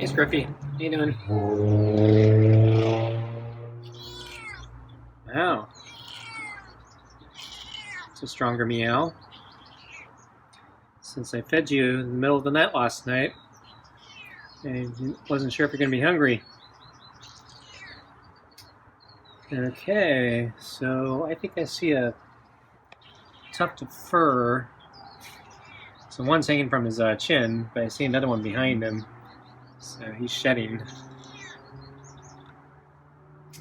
Scruffy. How you doing? Wow. It's a stronger meow. Since I fed you in the middle of the night last night, I wasn't sure if you're going to be hungry. Okay, so I think I see a tuft of fur. So one's hanging from his chin, but I see another one behind him. So he's shedding.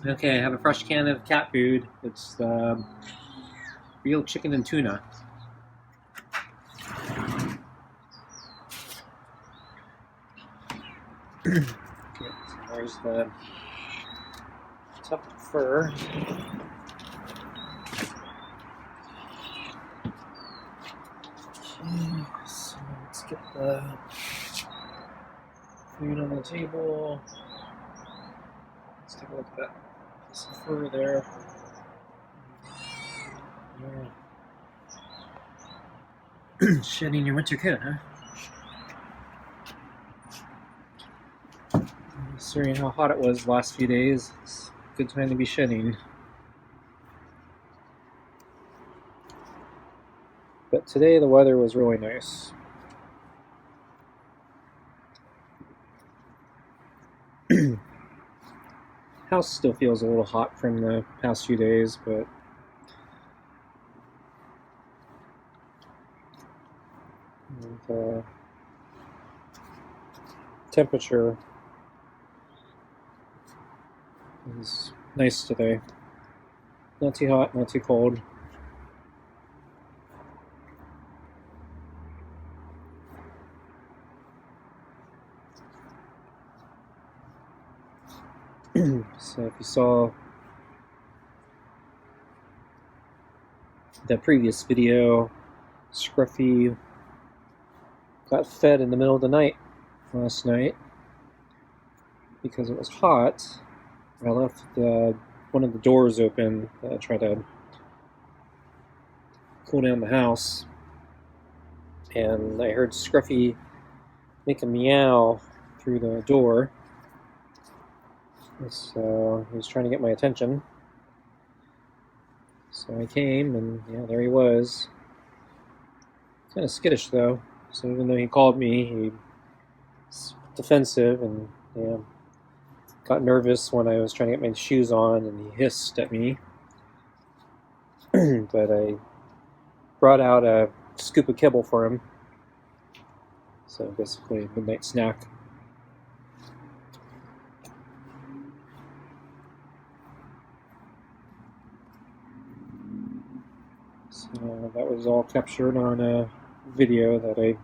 Okay, I have a fresh can of cat food. It's real chicken and tuna. Okay, so there's the tuft of fur. Okay, so let's get the food on the table. Let's take a look at that piece of fur there. Yeah. Shedding your winter coat, huh? Considering how hot it was the last few days, it's a good time to be shedding. But today the weather was really nice. House still feels a little hot from the past few days, but the temperature is nice today. Not too hot, not too cold. So if you saw the previous video, Scruffy got fed in the middle of the night last night because it was hot. I left one of the doors open to try to cool down the house, and I heard Scruffy make a meow through the door. So he was trying to get my attention. So I came, and yeah, there he was. Kind of skittish though. So even though he called me, he was defensive and got nervous when I was trying to get my shoes on, and he hissed at me. But I brought out a scoop of kibble for him. So basically a midnight snack. So that was all captured on a video that I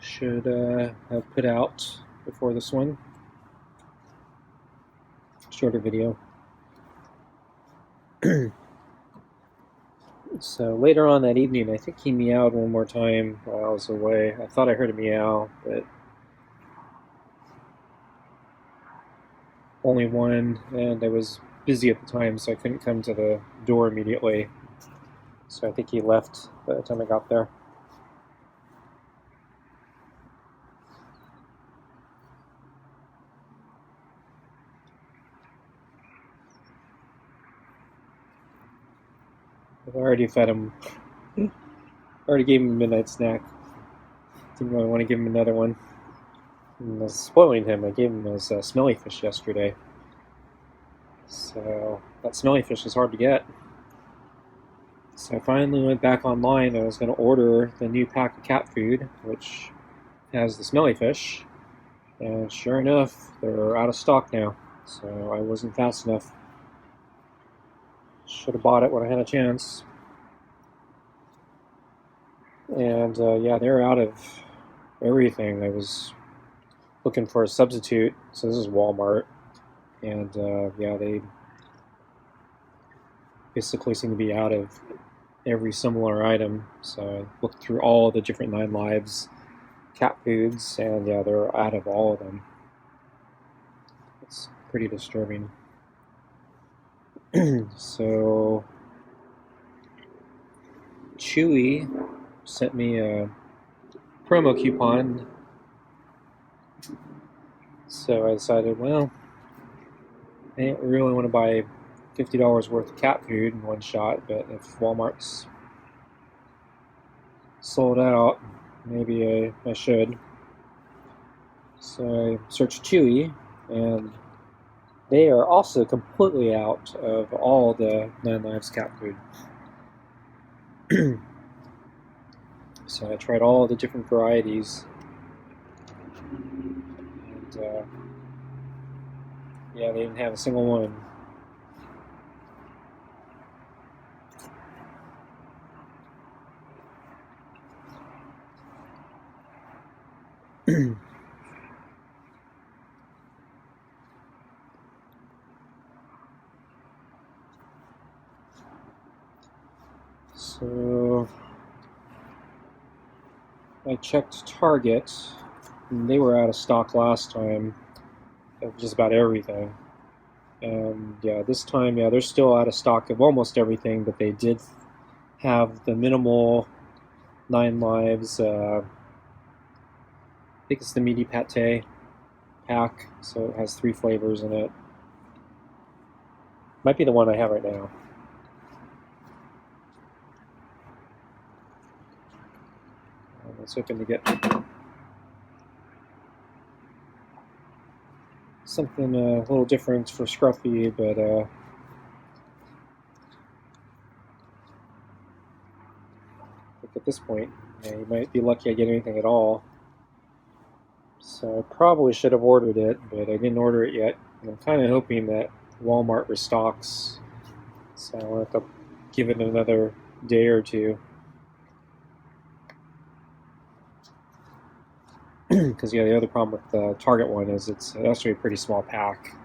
should have put out before this one. Shorter video. So later on that evening, I think he meowed one more time while I was away. I thought I heard a meow, but only one, and I was busy at the time, so I couldn't come to the door immediately. So I think he left by the time I got there. I've already fed him. Already gave him a midnight snack. Didn't really want to give him another one. And I was spoiling him. I gave him his smelly fish yesterday. So that smelly fish is hard to get. So I finally went back online. I was going to order the new pack of cat food, which has the smelly fish. And sure enough, they're out of stock now. So I wasn't fast enough. Should have bought it when I had a chance. And yeah, they're out of everything. I was looking for a substitute. So this is Walmart. And yeah, they basically seem to be out of every similar item. So I looked through all the different 9 Lives cat foods, and yeah, they're out of all of them. It's pretty disturbing. So Chewy sent me a promo coupon So I decided, well, I didn't really want to buy $50 worth of cat food in one shot, but if Walmart's sold out, maybe I should. So I searched Chewy, and they are also completely out of all the 9 Lives cat food. So I tried all the different varieties, and yeah, they didn't have a single one. So I checked Target, and they were out of stock last time of just about everything. And yeah, this time, yeah, they're still out of stock of almost everything, but they did have the minimal 9 Lives. I think it's the meaty pate pack, so it has 3 flavors in it. Might be the one I have right now. I was hoping to get something a little different for Scruffy, but I think at this point, yeah, you might be lucky I get anything at all. So I probably should have ordered it, but I didn't order it yet. And I'm kind of hoping that Walmart restocks, so I'll have to give it another day or two. Because yeah, the other problem with the Target one is it's actually a pretty small pack.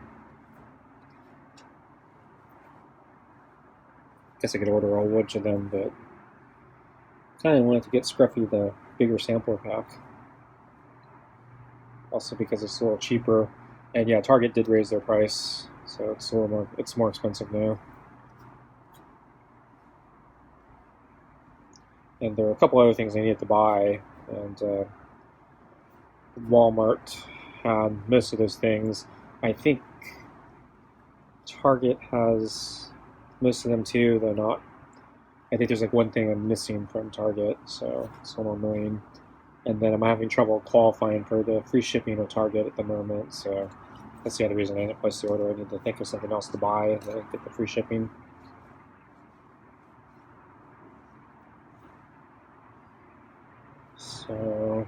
Guess I could order a whole bunch of them, but kind of wanted to get Scruffy the bigger sampler pack. Also because it's a little cheaper, and yeah, Target did raise their price, so it's a little more. It's more expensive now. And there are a couple other things I needed to buy, and Walmart had most of those things. I think Target has most of them too, though not. I think there's like one thing I'm missing from Target, so it's a little annoying. And then I'm having trouble qualifying for the free shipping with Target at the moment, so that's the other reason I didn't place the order. I need to think of something else to buy and then get the free shipping. So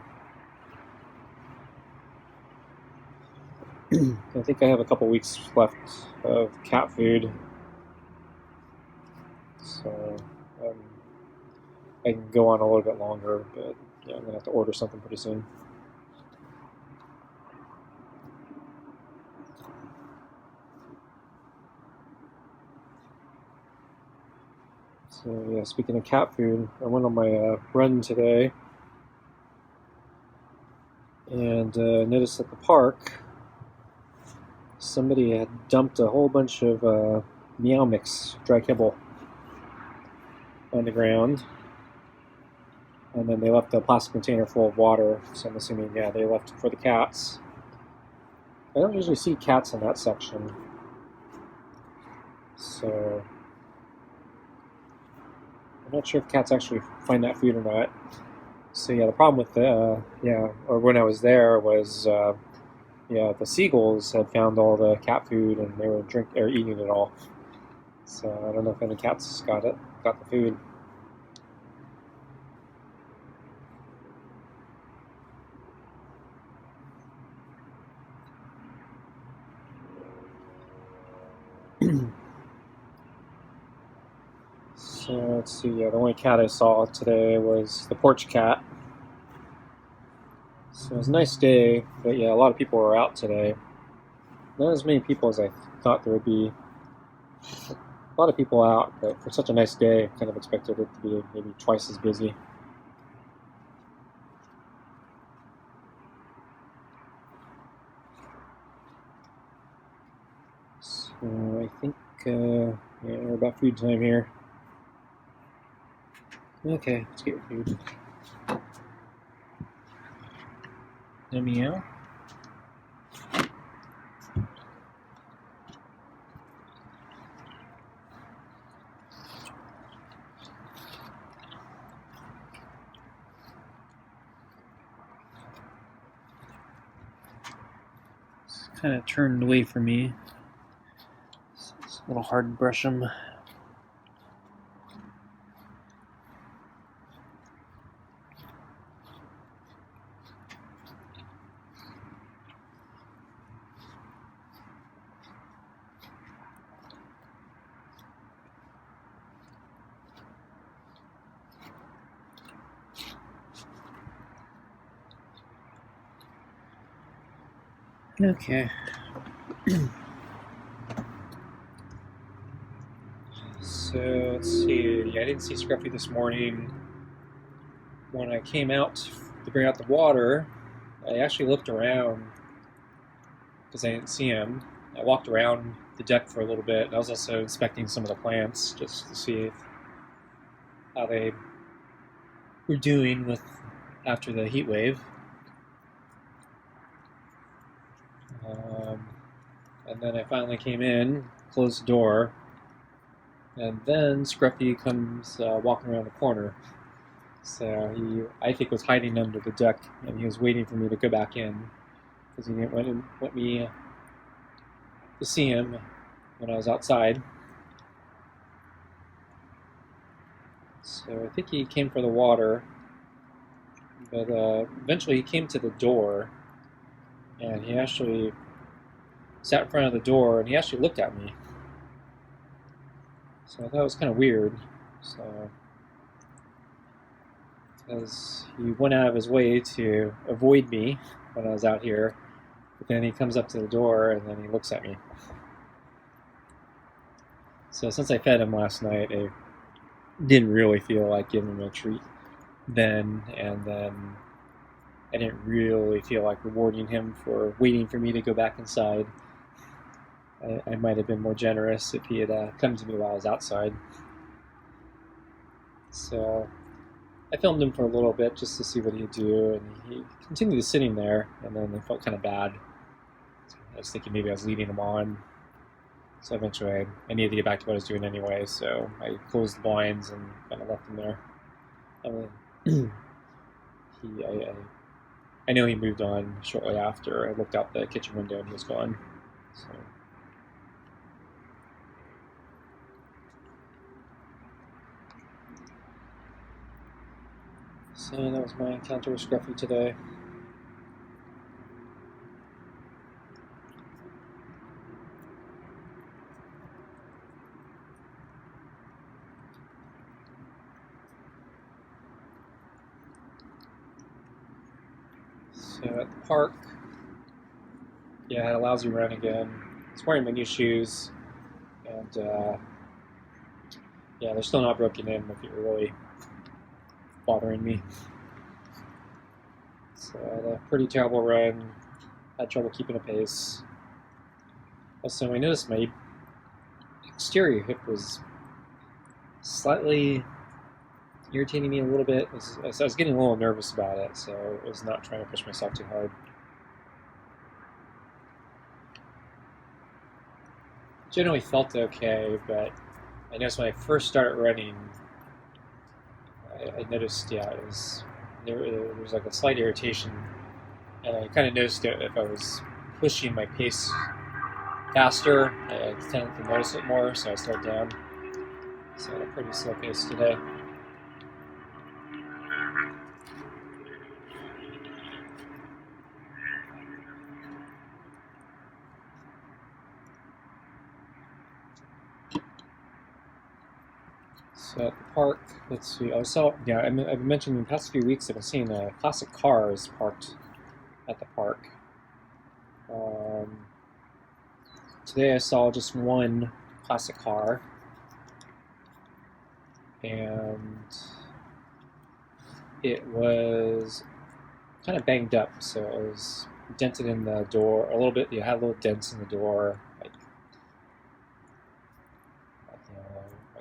I think I have a couple weeks left of cat food, so I can go on a little bit longer, but yeah, I'm gonna have to order something pretty soon. So yeah, speaking of cat food, I went on my run today and noticed at the park somebody had dumped a whole bunch of Meow Mix dry kibble on the ground, and then they left a plastic container full of water. So I'm assuming, yeah, they left it for the cats. I don't usually see cats in that section, so I'm not sure if cats actually find that food or not. So yeah, the problem with or when I was there was yeah, the seagulls had found all the cat food and they were eating it all. So I don't know if any cats got the food. So let's see. Yeah, the only cat I saw today was the porch cat. So it was a nice day, but yeah, a lot of people were out today. Not as many people as I thought there would be. A lot of people out, but for such a nice day, I kind of expected it to be maybe twice as busy. So I think yeah, we're about food time here. Okay, let's get your food. No meow. kind of turned away from me. It's a little hard to brush them. Okay. So let's see. Yeah, I didn't see Scruffy this morning. When I came out to bring out the water, I actually looked around because I didn't see him. I walked around the deck for a little bit. I was also inspecting some of the plants just to see how they were doing after the heat wave. And then I finally came in, closed the door, and then Scruffy comes walking around the corner. So he, I think, was hiding under the deck, and he was waiting for me to go back in because he didn't want me to see him when I was outside. So I think he came for the water, but eventually he came to the door, and he actually sat in front of the door, and he actually looked at me. So I thought it was kind of weird. So, because he went out of his way to avoid me when I was out here, but then he comes up to the door and then he looks at me. So since I fed him last night, I didn't really feel like giving him a treat then, and then I didn't really feel like rewarding him for waiting for me to go back inside. I might have been more generous if he had come to me while I was outside. So I filmed him for a little bit just to see what he'd do, and he continued sitting there, and then I felt kind of bad. I was thinking maybe I was leading him on. So eventually I needed to get back to what I was doing anyway, so I closed the blinds and kind of left him there. I know he moved on shortly after. I looked out the kitchen window and he was gone. So that was my encounter with Scruffy today. So at the park, yeah, I had a lousy run again. I was wearing my new shoes, and yeah, they're still not broken in if you're really bothering me. So I had a pretty terrible run, had trouble keeping a pace. Also, I noticed my exterior hip was slightly irritating me a little bit. I was getting a little nervous about it, so I was not trying to push myself too hard. Generally felt okay, but I noticed when I first started running, I noticed, yeah, there was like a slight irritation, and I kind of noticed it if I was pushing my pace faster, I tended to notice it more, so I slowed down. So I had a pretty slow pace today. So at the park, let's see. I've mentioned in the past few weeks I've been seeing classic cars parked at the park. Today I saw just one classic car, and it was kind of banged up, so it was dented in the door a little bit. You had little dents in the door, like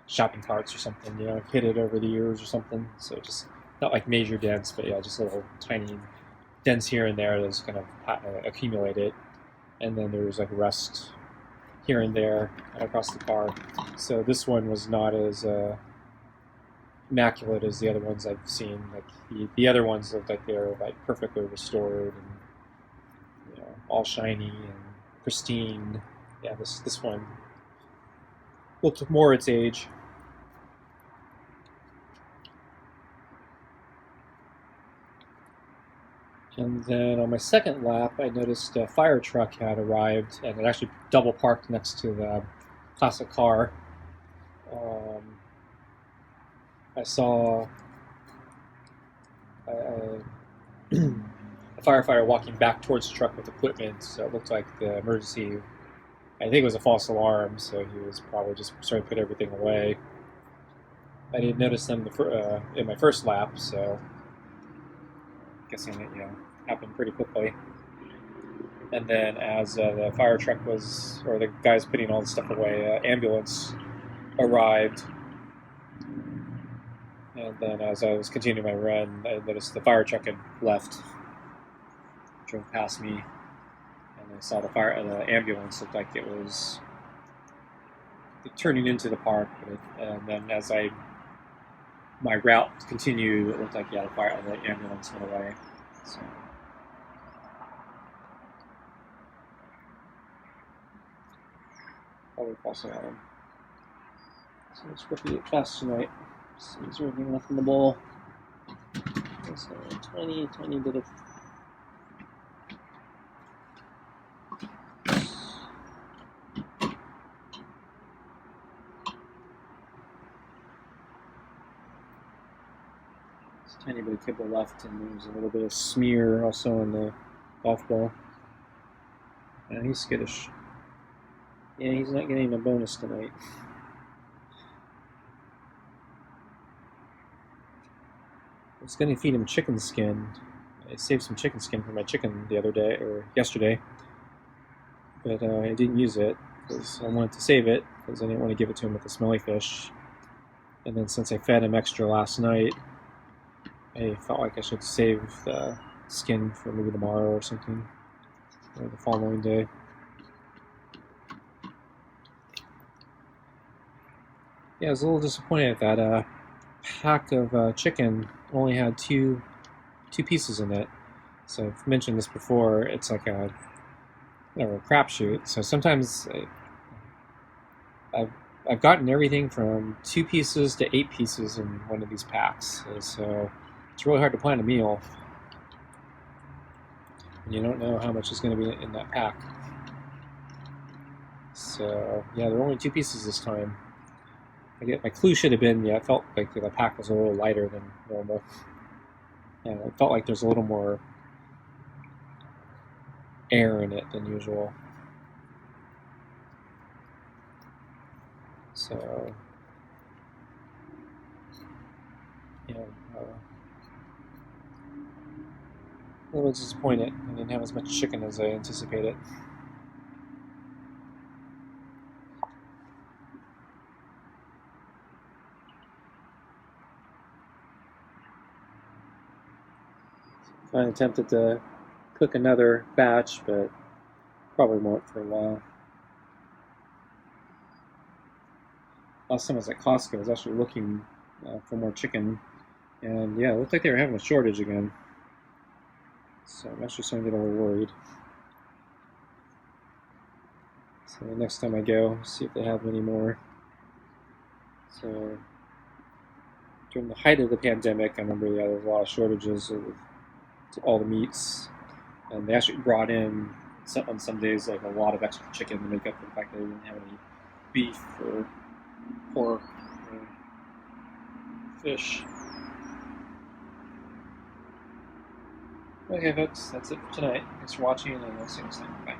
shopping carts or something, hit it over the years or something. So just not like major dents, but yeah, just little tiny dents here and there that's kind of accumulated. And then there was like rust here and there across the car. So this one was not as immaculate as the other ones I've seen. Like the other ones looked like they were like perfectly restored and all shiny and pristine. Yeah, this one looked more its age. And then on my second lap, I noticed a fire truck had arrived, and it actually double parked next to the classic car. I saw a firefighter walking back towards the truck with equipment, so it looked like the emergency. I think it was a false alarm, so he was probably just starting to put everything away. I didn't notice them in my first lap, so I'm guessing it happened pretty quickly. And then as the fire truck was, or the guys putting all the stuff away, ambulance arrived. And then as I was continuing my run, I noticed the fire truck had left, drove past me, and I saw the ambulance looked like it was turning into the park. And then as my route continued, it looked like the ambulance went away. So. Probably false alarm. So Scruffy ate fast tonight. So is there anything left in the bowl? So tiny bit of. Tiny bit of kibble left, and there's a little bit of smear also in the golf ball. And he's skittish. Yeah, he's not getting a bonus tonight. I was going to feed him chicken skin. I saved some chicken skin for my chicken yesterday, but I didn't use it because I wanted to save it because I didn't want to give it to him with the smelly fish. And then since I fed him extra last night, I felt like I should save the skin for maybe tomorrow or something, or the following day. Yeah, I was a little disappointed that pack of chicken only had two pieces in it. So I've mentioned this before. It's like a crapshoot. So sometimes I've gotten everything from 2 pieces to 8 pieces in one of these packs. So it's really hard to plan a meal. And you don't know how much is going to be in that pack. So yeah, there were only 2 pieces this time. My clue should have been, I felt like the pack was a little lighter than normal. And it felt like there's a little more air in it than usual. So, a little disappointed. I didn't have as much chicken as I anticipated. I attempted to cook another batch, but probably won't for a while. Last time I was at Costco, I was actually looking for more chicken, and yeah, it looked like they were having a shortage again. So I'm actually starting to get a little worried. So the next time I go, see if they have any more. So during the height of the pandemic, I remember there was a lot of shortages of all the meats, and they actually brought in on some days like a lot of extra chicken to make up for the fact that they didn't have any beef or pork or fish. Okay folks, that's it for tonight. Thanks for watching, and I'll see you next time. Bye.